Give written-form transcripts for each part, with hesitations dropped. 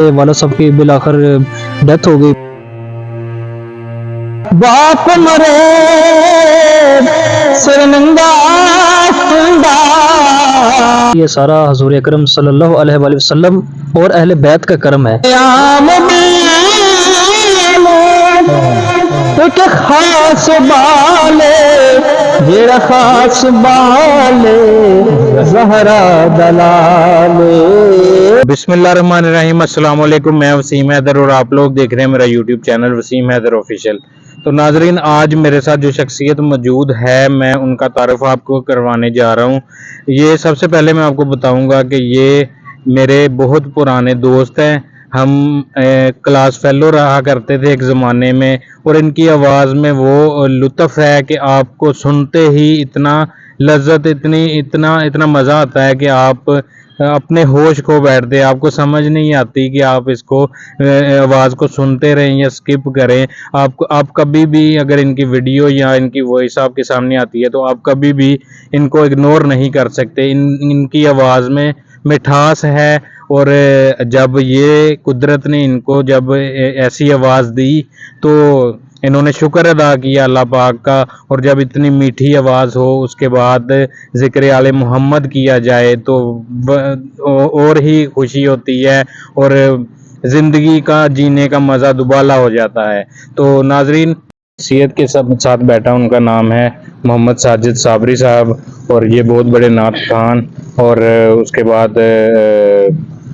والد صاحب کی بالآخر ڈیتھ ہو گئی. باپ مرے سرننگا یہ سارا حضور اکرم صلی اللہ علیہ وآلہ وسلم اور اہل بیت کا کرم ہے. خاص بالے جیڑا خاص بالے زہرا دلالے. بسم اللہ الرحمن الرحیم. السلام علیکم. میں وسیم حیدر اور آپ لوگ دیکھ رہے ہیں میرا YouTube channel Waseem Haider official. تو ناظرین، آج میرے ساتھ جو شخصیت موجود ہے میں ان کا تعارف آپ کو کروانے جا رہا ہوں. یہ سب سے پہلے میں آپ کو بتاؤں گا کہ یہ میرے بہت پرانے دوست ہیں. ہم کلاس فیلو رہا کرتے تھے ایک زمانے میں، اور ان کی آواز میں وہ لطف ہے کہ آپ کو سنتے ہی اتنا لذت اتنا مزہ آتا ہے کہ آپ اپنے ہوش کھو بیٹھتے ہیں. آپ کو سمجھ نہیں آتی کہ آپ اس کو آواز کو سنتے رہیں یا سکپ کریں. آپ کبھی بھی اگر ان کی ویڈیو یا ان کی وائس آپ کے سامنے آتی ہے تو آپ کبھی بھی ان کو اگنور نہیں کر سکتے. ان کی آواز میں مٹھاس ہے، اور جب یہ قدرت نے ان کو جب ایسی آواز دی تو انہوں نے شکر ادا کیا اللہ پاک کا. اور جب اتنی میٹھی آواز ہو اس کے بعد ذکر آل محمد کیا جائے تو اور ہی خوشی ہوتی ہے، اور زندگی کا جینے کا مزہ دوبالا ہو جاتا ہے. تو ناظرین، شخصیت کے ساتھ بیٹھا ان کا نام ہے محمد ساجد صابری صاحب، اور یہ بہت بڑے نعت خوان، اور اس کے بعد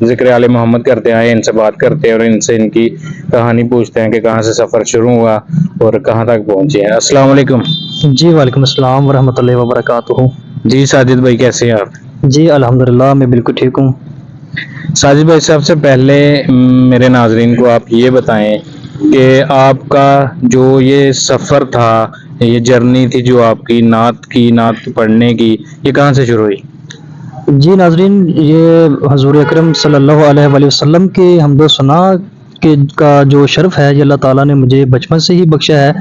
ذکر آل محمد کرتے آئے. ان سے بات کرتے ہیں اور ان سے ان کی کہانی پوچھتے ہیں کہ کہاں سے سفر شروع ہوا اور کہاں تک پہنچے ہیں. السلام علیکم. جی وعلیکم السلام ورحمۃ اللہ وبرکاتہ. جی ساجد بھائی، کیسے ہیں آپ؟ جی الحمدللہ میں بالکل ٹھیک ہوں. ساجد بھائی، سب سے پہلے میرے ناظرین کو آپ یہ بتائیں کہ آپ کا جو یہ سفر تھا، یہ جرنی تھی جو آپ کی نعت پڑھنے کی، یہ کہاں سے شروع ہوئی؟ جی ناظرین، یہ حضور اکرم صلی اللہ علیہ وآلہ وسلم کے حمد و ثنا کا جو شرف ہے یہ اللہ تعالیٰ نے مجھے بچپن سے ہی بخشا ہے.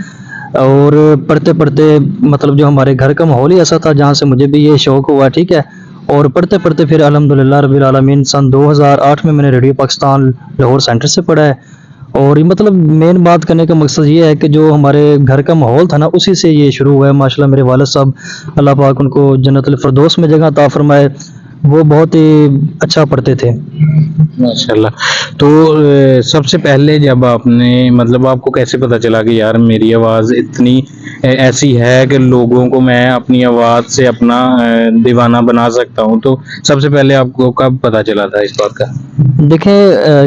اور پڑھتے پڑھتے مطلب جو ہمارے گھر کا ماحول ہی ایسا تھا جہاں سے مجھے بھی یہ شوق ہوا، ٹھیک ہے. اور پڑھتے پڑھتے پھر الحمدللہ رب العالمین سن 2008 میں نے ریڈیو پاکستان لاہور سینٹر سے پڑھا ہے. اور یہ مطلب مین بات کرنے کا مقصد یہ ہے کہ جو ہمارے گھر کا ماحول تھا نا، اسی سے یہ شروع ہوا ہے. ماشاءاللہ میرے والد صاحب، اللہ پاک ان کو جنت الفردوس میں جگہ عطا فرمائے، وہ بہت ہی اچھا پڑھتے تھے. ماشاءاللہ. تو سب سے پہلے جب آپ نے آپ کو کیسے پتا چلا کہ یار میری آواز اتنی ایسی ہے کہ لوگوں کو میں اپنی آواز سے اپنا دیوانہ بنا سکتا ہوں؟ تو سب سے پہلے آپ کو کب پتا چلا تھا اس بات کا؟ دیکھیں،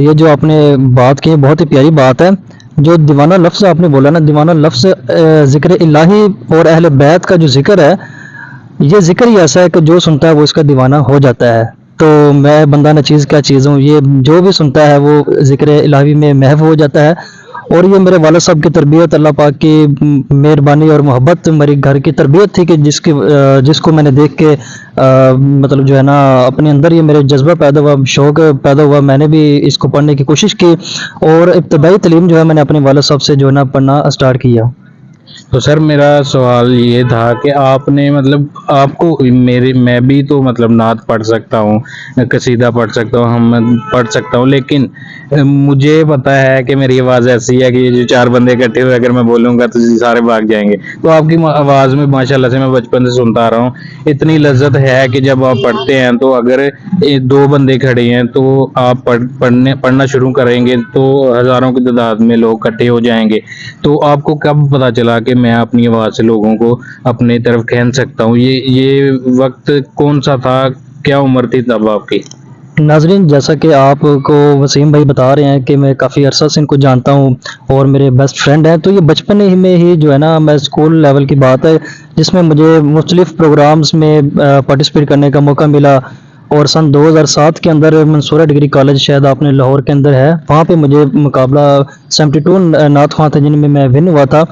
یہ جو آپ نے بات کی بہت ہی پیاری بات ہے. جو دیوانہ لفظ آپ نے بولا نا، دیوانہ لفظ ذکر الہی اور اہل بیت کا جو ذکر ہے، یہ ذکر ہی ایسا ہے کہ جو سنتا ہے وہ اس کا دیوانہ ہو جاتا ہے. تو میں بندہ نچیز کیا چیز ہوں، یہ جو بھی سنتا ہے وہ ذکر الہی میں محو ہو جاتا ہے. اور یہ میرے والد صاحب کی تربیت، اللہ پاک کی مہربانی اور محبت، میری گھر کی تربیت تھی کہ جس کو میں نے دیکھ کے مطلب جو ہے نا اپنے اندر یہ میرے جذبہ پیدا ہوا، شوق پیدا ہوا. میں نے بھی اس کو پڑھنے کی کوشش کی، اور ابتدائی تعلیم جو ہے میں نے اپنے والد صاحب سے جو ہے نا پڑھنا اسٹارٹ کیا. تو سر، میرا سوال یہ تھا کہ آپ نے آپ کو میں بھی تو نعت پڑھ سکتا ہوں، قصیدہ پڑھ سکتا ہوں، ہم پڑھ سکتا ہوں، لیکن مجھے پتا ہے کہ میری آواز ایسی ہے کہ یہ جو چار بندے اکٹھے ہوئے اگر میں بولوں گا تو سارے بھاگ جائیں گے. تو آپ کی آواز میں ماشاءاللہ سے میں بچپن سے سنتا آ رہا ہوں، اتنی لذت ہے کہ جب آپ پڑھتے ہیں تو اگر دو بندے کھڑے ہیں تو آپ پڑھنا شروع کریں گے تو ہزاروں کی تعداد میں لوگ اکٹھے ہو جائیں گے. تو آپ کو کب پتا چلا کہ میں اپنی آواز سے لوگوں کو اپنی طرف کھینچ سکتا ہوں؟ یہ وقت کون سا تھا؟ کیا عمر تھی تب آپ کی؟ ناظرین، جیسا کہ آپ کو وسیم بھائی بتا رہے ہیں کہ میں کافی عرصہ سے ان کو جانتا ہوں اور میرے بیسٹ فرینڈ ہیں، تو یہ بچپن میں ہی جو ہے نا، میں اسکول لیول کی بات ہے جس میں مجھے مختلف پروگرامز میں پارٹیسپیٹ کرنے کا موقع ملا. اور سن 2007 کے اندر منصورہ ڈگری کالج شاید آپ نے لاہور کے اندر ہے، وہاں پہ مجھے مقابلہ 72 نعت خواں تھے جن میں ون ہوا تھا.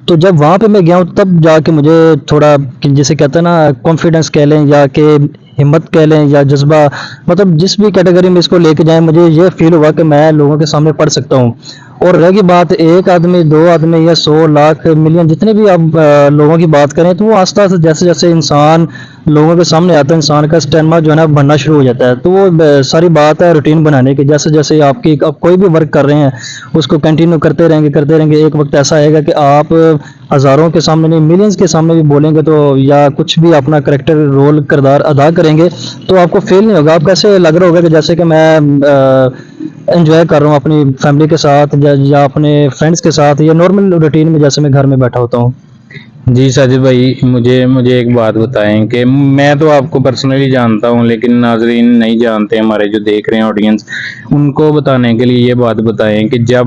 تو جب وہاں پہ میں گیا ہوں تب جا کے مجھے تھوڑا جسے کہتے ہیں نا کانفیڈنس کہہ لیں یا کہ ہمت کہہ لیں یا جذبہ، مطلب جس بھی کیٹیگری میں اس کو لے کے جائیں، مجھے یہ فیل ہوا کہ میں لوگوں کے سامنے پڑھ سکتا ہوں. اور رہ گئی بات ایک آدمی، دو آدمی یا 100 لاکھ ملین جتنے بھی آپ لوگوں کی بات کریں، تو وہ آہستہ آہستہ جیسے جیسے انسان لوگوں کے سامنے آتا ہے انسان کا اسٹیمنا جو ہے نا بڑھنا شروع ہو جاتا ہے. تو وہ ساری بات ہے روٹین بنانے کی. جیسے جیسے آپ کوئی بھی ورک کر رہے ہیں اس کو کنٹینیو کرتے رہیں گے. ایک وقت ایسا آئے گا کہ آپ ہزاروں کے سامنے نہیں ملینز کے سامنے بھی بولیں گے تو یا کچھ بھی اپنا کریکٹر رول کردار ادا کریں گے تو آپ کو فیل نہیں ہوگا. آپ کو ایسے لگ رہا ہوگا کہ جیسے کہ میں انجوائے کر رہا ہوں اپنی فیملی کے ساتھ یا اپنے فرینڈس کے ساتھ یا نارمل روٹین میں جیسے میں گھر میں بیٹھا ہوتا ہوں. جی ساجد بھائی، مجھے ایک بات بتائیں کہ میں تو آپ کو پرسنلی جانتا ہوں لیکن ناظرین نہیں جانتے، ہمارے جو دیکھ رہے ہیں آڈینس، ان کو بتانے کے لیے یہ بات بتائیں کہ جب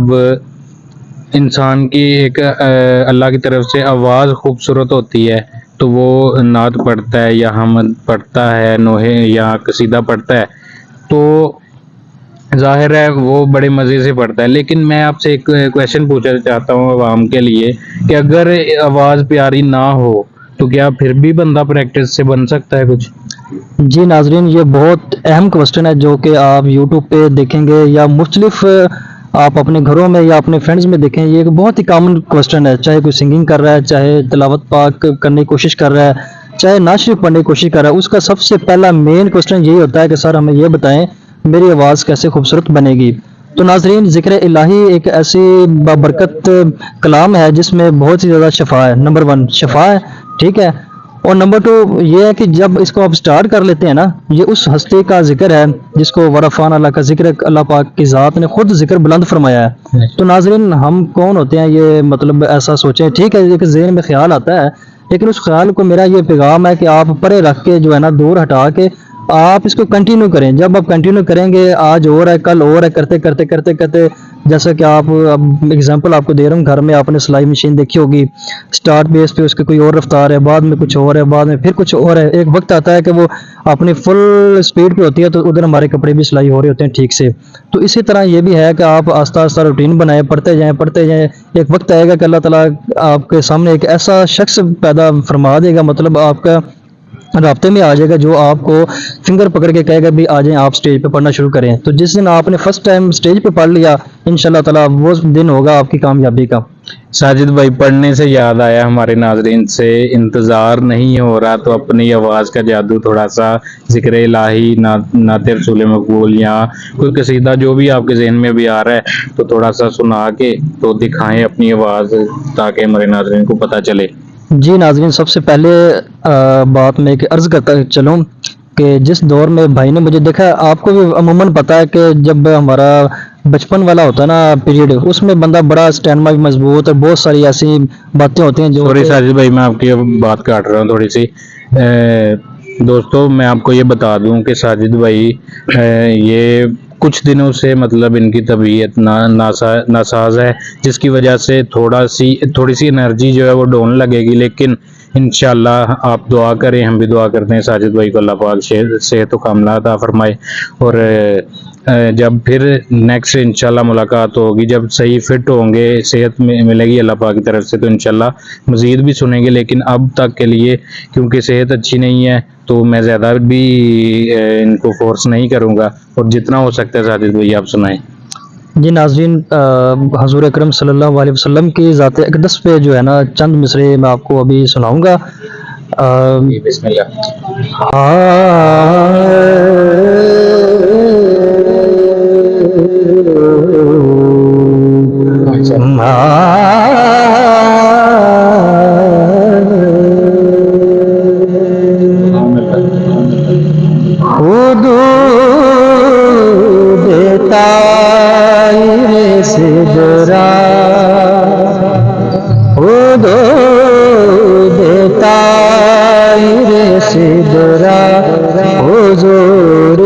انسان کی ایک اللہ کی طرف سے آواز خوبصورت ہوتی ہے تو وہ نعت پڑھتا ہے یا حمد پڑھتا ہے، نوحے یا قصیدہ پڑھتا ہے تو ظاہر ہے وہ بڑے مزے سے پڑھتا ہے. لیکن میں آپ سے ایک کویشچن پوچھنا چاہتا ہوں عوام کے لیے کہ اگر آواز پیاری نہ ہو تو کیا پھر بھی بندہ پریکٹس سے بن سکتا ہے کچھ؟ جی ناظرین، یہ بہت اہم کوشچن ہے جو کہ آپ یوٹیوب پہ دیکھیں گے یا مختلف آپ اپنے گھروں میں یا اپنے فرینڈز میں دیکھیں. یہ ایک بہت ہی کامن کوشچن ہے. چاہے کوئی سنگنگ کر رہا ہے، چاہے تلاوت پاک کرنے کی کوشش کر رہا ہے، چاہے نعت شریف پڑھنے کی کوشش کر رہا ہے، اس کا سب سے پہلا مین کوشچن یہی ہوتا ہے کہ سر ہمیں یہ بتائیں میری آواز کیسے خوبصورت بنے گی. تو ناظرین، ذکر الہی ایک ایسی بابرکت کلام ہے جس میں بہت ہی زیادہ شفا ہے. نمبر 1 شفا ہے، ٹھیک ہے. اور نمبر 2 یہ ہے کہ جب اس کو آپ سٹارٹ کر لیتے ہیں نا، یہ اس ہستی کا ذکر ہے جس کو ورفان اللہ کا ذکر اللہ پاک کی ذات نے خود ذکر بلند فرمایا ہے. تو ناظرین، ہم کون ہوتے ہیں یہ مطلب ایسا سوچیں؟ ٹھیک ہے ایک ذہن میں خیال آتا ہے لیکن اس خیال کو میرا یہ پیغام ہے کہ آپ پرے رکھ کے جو ہے نا دور ہٹا کے آپ اس کو کنٹینیو کریں. جب آپ کنٹینیو کریں گے، آج اور ہے کل اور ہے، کرتے کرتے کرتے کرتے جیسا کہ آپ اب اگزامپل آپ کو دے رہا ہوں، گھر میں آپ نے سلائی مشین دیکھی ہوگی، سٹارٹ بیس پہ اس کی کوئی اور رفتار ہے، بعد میں کچھ اور ہے، بعد میں پھر کچھ اور ہے. ایک وقت آتا ہے کہ وہ اپنی فل سپیڈ پہ ہوتی ہے تو ادھر ہمارے کپڑے بھی سلائی ہو رہے ہوتے ہیں ٹھیک سے. تو اسی طرح یہ بھی ہے کہ آپ آہستہ آہستہ روٹین بنائیں، پڑھتے جائیں. ایک وقت آئے گا کہ اللہ تعالیٰ آپ کے سامنے ایک ایسا شخص پیدا فرما دے گا، مطلب آپ کا رابطے میں آ جائے گا جو آپ کو فنگر پکڑ کے کہے گا بھی آ جائیں آپ سٹیج پہ پڑھنا شروع کریں. تو جس دن آپ نے فرسٹ ٹائم سٹیج پہ پڑھ لیا انشاءاللہ تعالیٰ وہ دن ہوگا آپ کی کامیابی کا. ساجد بھائی، پڑھنے سے یاد آیا، ہمارے ناظرین سے انتظار نہیں ہو رہا تو اپنی آواز کا جادو تھوڑا سا ذکر الہی، نعت رسول مقبول یا کوئی قصیدہ جو بھی آپ کے ذہن میں بھی آ رہا ہے تو تھوڑا سا سنا کے تو دکھائیں اپنی آواز تاکہ ہمارے ناظرین کو پتہ چلے. جی ناظرین، سب سے پہلے بات میں ایک عرض کرتا چلوں کہ جس دور میں بھائی نے مجھے دیکھا، آپ کو بھی عموماً پتہ ہے کہ جب ہمارا بچپن والا ہوتا ہے نا پیریڈ، اس میں بندہ بڑا اسٹینڈما بھی مضبوط اور بہت ساری ایسی باتیں ہوتی ہیں جو سوری ساجد بھائی، میں آپ کی بات کاٹ رہا ہوں تھوڑی سی. دوستو میں آپ کو یہ بتا دوں کہ ساجد بھائی یہ کچھ دنوں سے مطلب ان کی طبیعت ناساز ہے جس کی وجہ سے تھوڑی سی انرجی جو ہے وہ ڈاؤن لگے گی، لیکن انشاءاللہ آپ دعا کریں، ہم بھی دعا کرتے ہیں ساجد بھائی کو اللہ پاک صحت و کاملہ عطا فرمائے. اور جب پھر نیکسٹ انشاءاللہ ملاقات ہوگی، جب صحیح فٹ ہوں گے، صحت میں ملے گی اللہ پاک کی طرف سے، تو انشاءاللہ مزید بھی سنیں گے. لیکن اب تک کے لیے کیونکہ صحت اچھی نہیں ہے تو میں زیادہ بھی ان کو فورس نہیں کروں گا، اور جتنا ہو سکتا ہے ساجد بھائی آپ سنائیں. جی ناظرین، حضور اکرم صلی اللہ علیہ وسلم کی ذات اقدس پہ جو ہے نا چند مصرے میں آپ کو ابھی سناؤں گا. بسم اللہ. حضور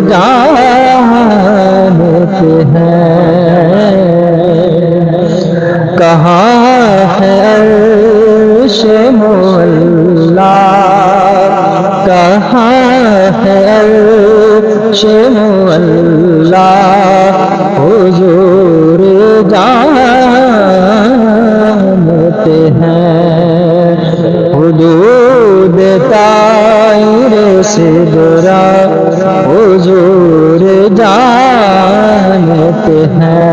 جانتے ہیں کہاں ہے عرش مولا، کہاں ہے عرش مولا، حضور جانتے ہیں. حدود طائر سدرا حضور جانتے ہیں.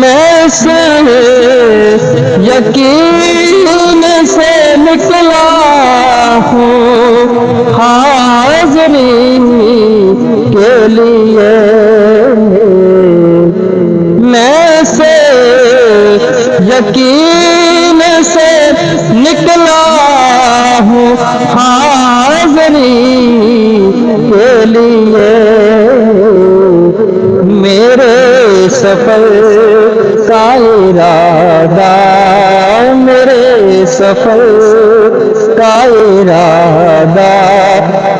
میں سے یقین سے نکلا ہوں حاضری کے لیے، میں سے یقین سے نکلا ہوں حاضری کے لیے، میرے سفر کا ارادہ، میرے سفر کا ارادہ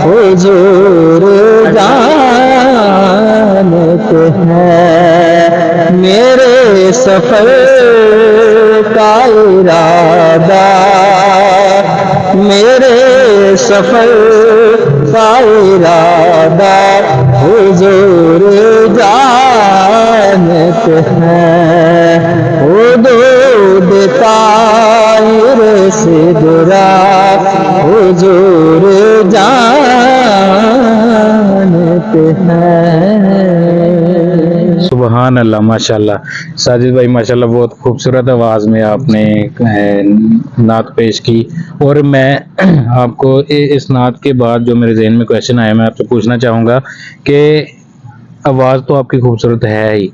حضور جانتے ہیں، میرے سفر کا ارادہ، میرے سفر کا ارادہ حضور جانتے ہیں، حدود طائر سدرا حضور جانتے ہیں۔ سبحان اللہ ماشاءاللہ ساجد بھائی ماشاءاللہ بہت خوبصورت آواز میں آپ نے نعت پیش کی، اور میں آپ کو اس نعت کے بعد جو میرے ذہن میں کویشچن آیا میں آپ سے پوچھنا چاہوں گا کہ آواز تو آپ کی خوبصورت ہے ہی،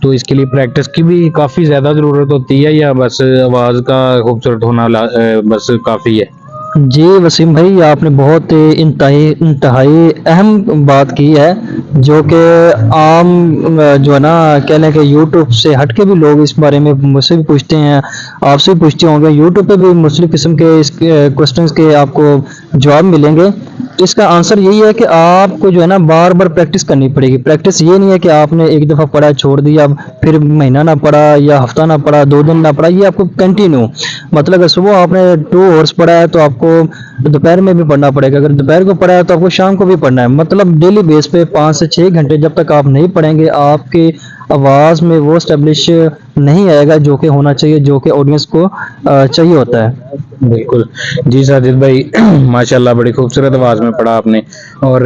تو اس کے لیے پریکٹس کی بھی کافی زیادہ ضرورت ہوتی ہے یا بس آواز کا خوبصورت ہونا بس کافی ہے؟ جی وسیم بھائی، آپ نے بہت انتہائی اہم بات کی ہے، جو کہ عام جو ہے نا کہہ لیں کہ یوٹیوب سے ہٹ کے بھی لوگ اس بارے میں مجھ سے بھی پوچھتے ہیں، آپ سے بھی پوچھتے ہوں گے، یوٹیوب پہ بھی مختلف قسم کے اس کوسچنس کے آپ کو جواب ملیں گے۔ تو اس کا آنسر یہی ہے کہ آپ کو جو ہے نا بار بار پریکٹس کرنی پڑے گی۔ پریکٹس یہ نہیں ہے کہ آپ نے ایک دفعہ پڑھا چھوڑ دیا، پھر مہینہ نہ پڑھا یا ہفتہ نہ پڑھا 2 دن نہ پڑھا، یہ آپ کو کنٹینیو، مطلب اگر صبح آپ نے 2 آورس پڑھا ہے تو آپ کو دوپہر میں بھی پڑھنا پڑے گا، اگر دوپہر کو پڑھا ہے تو آپ کو شام کو بھی پڑھنا ہے، مطلب ڈیلی بیس پہ 5 سے 6 گھنٹے جب تک آپ نہیں پڑھیں گے آپ کی آواز میں وہ اسٹیبلش نہیں آئے گا جو کہ ہونا چاہیے، جو کہ آڈینس کو چاہیے ہوتا ہے۔ بالکل جی ساجد بھائی ماشاءاللہ بڑی خوبصورت آواز میں پڑھا آپ نے، اور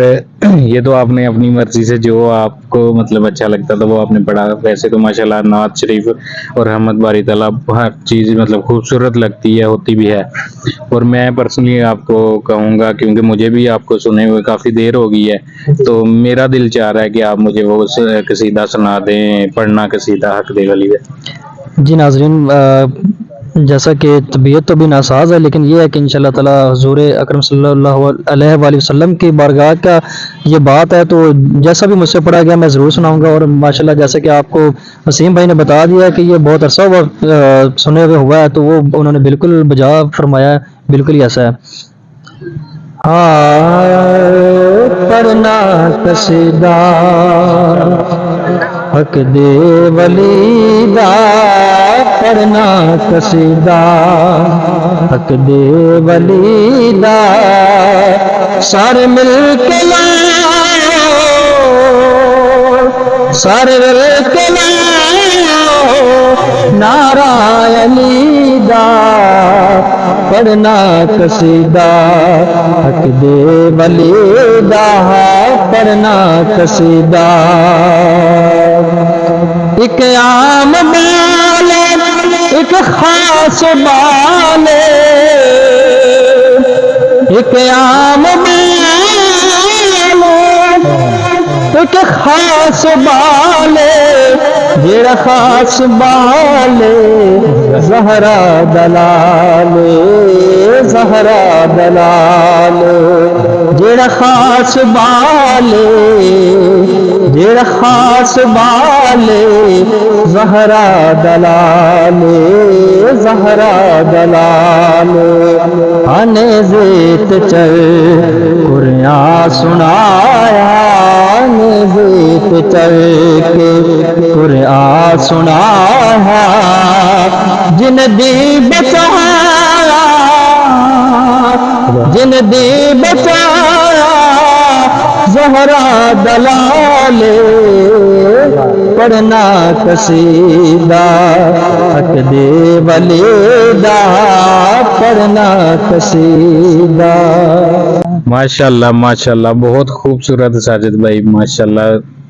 یہ تو آپ نے اپنی مرضی سے جو آپ کو مطلب اچھا لگتا تھا وہ آپ نے پڑھا، ویسے تو ماشاءاللہ نعت شریف اور رحمت باری تعالیٰ ہر چیز مطلب خوبصورت لگتی ہے، ہوتی بھی ہے، اور میں پرسنلی آپ کو کہوں گا کیونکہ مجھے بھی آپ کو سنے ہوئے کافی دیر ہو گئی ہے، تو میرا دل چاہ رہا ہے کہ آپ مجھے وہ قصیدہ سنا دیں، پڑھنا قصیدہ حق دے ولی ہے۔ جی ناظرین، جیسا کہ طبیعت تو بھی ناساز ہے، لیکن یہ ہے کہ انشاءاللہ تعالی حضور اکرم صلی اللہ علیہ وآلہ وسلم کی بارگاہ کا یہ بات ہے، تو جیسا بھی مجھ سے پڑھا گیا میں ضرور سناؤں گا، اور ماشاءاللہ جیسے کہ آپ کو وسیم بھائی نے بتا دیا کہ یہ بہت عرصہ سنے ہوئے ہوا ہے، تو وہ انہوں نے بالکل بجا فرمایا ہے، بالکل ہی ایسا ہے۔ پڑھنا قصیدہ حق دے ولی دا، پڑھنا قصیدہ حق دے ولی دا، سارے مل کے لاؤ، سارے مل کے لاؤ نعرہ علی دا، پڑھنا قصیدہ حق دے ولی دا، پڑھنا قصیدہ۔ ایک عام بال ایک خاص بال، ایک عام بال ایک خاص بال، جیڑا خاص بال زہرا دلال، زہرا دلال، جیڑا خاص بال، جیڑا خاص بال زہرا دلال، زہرا دلال، آنے زیت چل قرآن سنایا، آنے زیت چل کے قرآن سنایا، جن دی بچایا، جن دی بچایا زہرا دلال، پڑھنا قصیدہ حق دے ولی دا، پڑھنا قصیدہ۔ ماشاءاللہ ماشاءاللہ بہت خوبصورت ساجد بھائی ماشاءاللہ،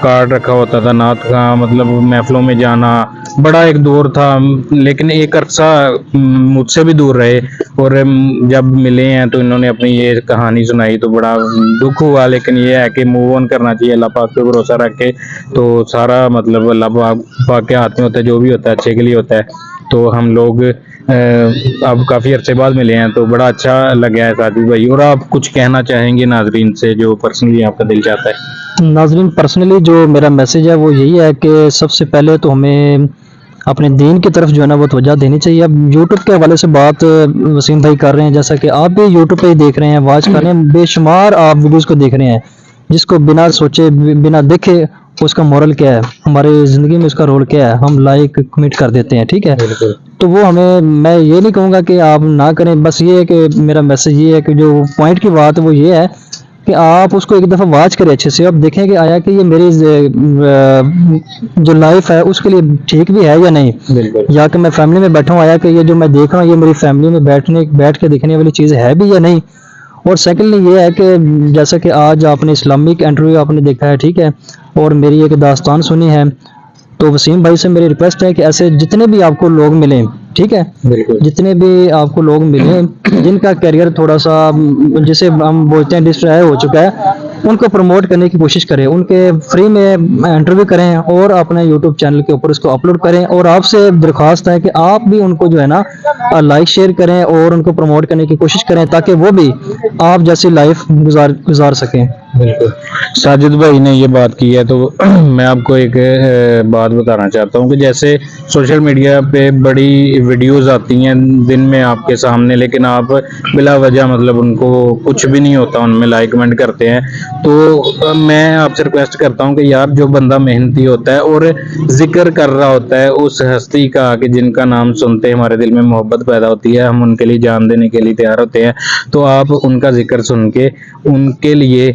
کارڈ رکھا ہوتا تھا نعت کا، مطلب محفلوں میں جانا، بڑا ایک دور تھا، لیکن ایک عرصہ مجھ سے بھی دور رہے، اور جب ملے ہیں تو انہوں نے اپنی یہ کہانی سنائی تو بڑا دکھ ہوا، لیکن یہ ہے کہ موو آن کرنا چاہیے اللہ پاک پہ بھروسہ رکھ کے، تو سارا مطلب اللہ پاک کے ہاتھ میں ہوتا ہے، جو بھی ہوتا ہے اچھے کے لیے ہوتا ہے۔ تو ہم لوگ اب کافی عرصے بعد ملے ہیں تو بڑا اچھا لگا ہے ساجد بھائی، اور آپ کچھ کہنا چاہیں گے ناظرین سے جو پرسنلی آپ کا دل چاہتا ہے؟ ناظرین پرسنلی جو میرا میسج ہے وہ یہی ہے کہ سب سے پہلے تو ہمیں اپنے دین کی طرف جو ہے نا وہ توجہ دینی چاہیے۔ اب یوٹیوب کے حوالے سے بات وسیم بھائی کر رہے ہیں، جیسا کہ آپ بھی یوٹیوب پہ ہی دیکھ رہے ہیں، واچ کر رہے ہیں، بے شمار آپ ویڈیوز کو دیکھ رہے ہیں، جس کو بنا سوچے بنا دیکھے اس کا مورل کیا ہے، ہماری زندگی میں اس کا رول کیا ہے، ہم لائک کمنٹ کر دیتے ہیں، ٹھیک ہے۔ بالکل تو وہ ہمیں، میں یہ نہیں کہوں گا کہ آپ نہ کریں، بس یہ ہے کہ میرا میسج یہ ہے کہ جو پوائنٹ کی بات وہ یہ ہے کہ آپ اس کو ایک دفعہ واچ کریں اچھے سے، اب دیکھیں کہ آیا کہ یہ میری جو لائف ہے اس کے لیے ٹھیک بھی ہے یا نہیں، بالکل یا کہ میں فیملی میں بیٹھا ہوں، آیا کہ یہ جو میں دیکھ رہا ہوں یہ میری فیملی میں بیٹھ کے دیکھنے والی چیز ہے بھی یا نہیں۔ اور سیکنڈلی یہ ہے کہ جیسا کہ آج آپ نے اسلامک انٹرویو آپ نے دیکھا ہے، ٹھیک ہے، اور میری ایک داستان سنی ہے، تو وسیم بھائی سے میری ریکویسٹ ہے کہ ایسے جتنے بھی آپ کو لوگ ملیں، ٹھیک ہے، بالکل جتنے بھی آپ کو لوگ ملیں جن کا کیریئر تھوڑا سا جسے ہم بولتے ہیں ڈسٹرائی ہو چکا ہے، ان کو پروموٹ کرنے کی کوشش کریں، ان کے فری میں انٹرویو کریں اور اپنے یوٹیوب چینل کے اوپر اس کو اپلوڈ کریں، اور آپ سے درخواست ہے کہ آپ بھی ان کو جو ہے نا لائک شیئر کریں اور ان کو پروموٹ کرنے کی کوشش کریں تاکہ وہ بھی آپ جیسی لائف گزار سکیں۔ بالکل ساجد بھائی نے یہ بات کی ہے تو میں آپ کو ایک بات بتانا چاہتا ہوں کہ جیسے سوشل میڈیا پہ بڑی ویڈیوز آتی ہیں دن میں آپ کے سامنے، لیکن آپ بلا وجہ مطلب ان کو کچھ بھی نہیں ہوتا ان میں لائک کمنٹ کرتے ہیں، تو میں آپ سے ریکویسٹ کرتا ہوں کہ یار جو بندہ محنتی ہوتا ہے اور ذکر کر رہا ہوتا ہے اس ہستی کا کہ جن کا نام سنتے ہمارے دل میں محبت پیدا ہوتی ہے، ہم ان کے لیے جان دینے کے لیے تیار ہوتے ہیں، تو آپ ان کا ذکر سن کے ان کے لیے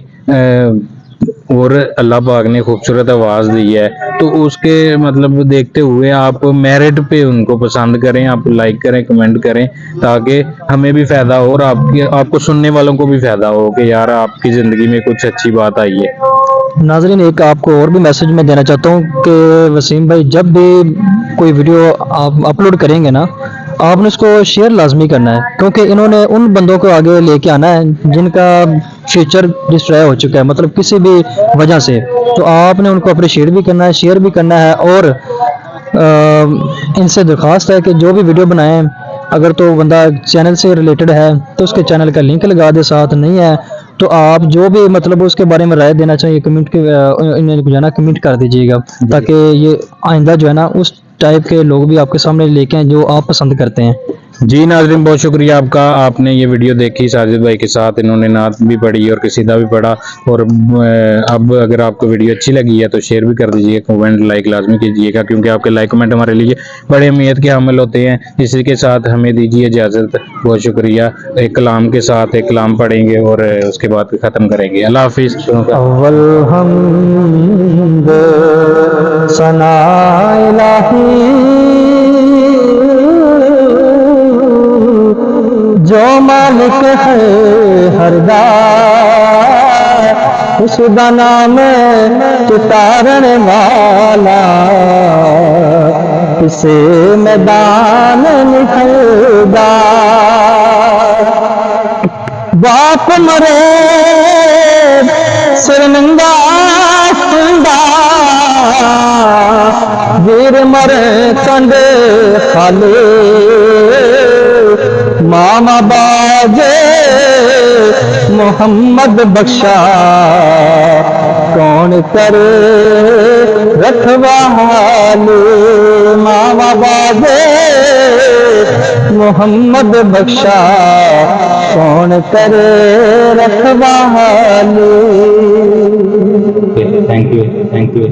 اور اللہ پاک نے خوبصورت آواز دی ہے تو اس کے مطلب دیکھتے ہوئے آپ میرٹ پہ ان کو پسند کریں، آپ لائک کریں، کمنٹ کریں، تاکہ ہمیں بھی فائدہ ہو اور آپ کو سننے والوں کو بھی فائدہ ہو کہ یار آپ کی زندگی میں کچھ اچھی بات آئی ہے۔ ناظرین ایک آپ کو اور بھی میسج میں دینا چاہتا ہوں کہ وسیم بھائی جب بھی کوئی ویڈیو آپ اپلوڈ کریں گے نا، آپ نے اس کو شیئر لازمی کرنا ہے، کیونکہ انہوں نے ان بندوں کو آگے لے کے آنا ہے جن کا فیوچر ڈسٹرائی ہو چکا ہے، مطلب کسی بھی وجہ سے، تو آپ نے ان کو اپریشیٹ بھی کرنا ہے، شیئر بھی کرنا ہے، اور ان سے درخواست ہے کہ جو بھی ویڈیو بنائیں اگر تو بندہ چینل سے ریلیٹڈ ہے تو اس کے چینل کا لنک لگا دے، ساتھ نہیں ہے تو آپ جو بھی مطلب اس کے بارے میں رائے دینا چاہیے کمنٹ کے جو ہے نا کمنٹ کر دیجیے گا، تاکہ یہ آئندہ جو ہے نا اس ٹائپ کے لوگ بھی آپ کے سامنے لے کے آئیں جو آپ پسند کرتے ہیں۔ جی ناظرین بہت شکریہ آپ کا، آپ نے یہ ویڈیو دیکھی ساجد بھائی کے ساتھ، انہوں نے نعت بھی پڑھی اور قصیدہ بھی پڑھا، اور اب اگر آپ کو ویڈیو اچھی لگی ہے تو شیئر بھی کر دیجیے، کمنٹ لائک لازمی کیجیے گا، کیونکہ آپ کے لائک کمنٹ ہمارے لیے بڑے اہمیت کے حامل ہوتے ہیں۔ اسی کے ساتھ ہمیں دیجیے اجازت، بہت شکریہ۔ ایک کلام کے ساتھ ایک کلام پڑھیں گے اور اس کے بعد ختم کریں گے۔ اللہ حافظ۔ اول حمد ثنا الہی جو مالک ہے ہر دار، اس کا نام ستارن والا، اسے میدان نکلدا باپ مرے سرنگا سندا، ویر مرے کنڈ خالے، ماما باجے محمد بخشا، کون کرے رکھوالی، ماما باجے محمد بخشا، کون کرے رکھوالی۔ Thank you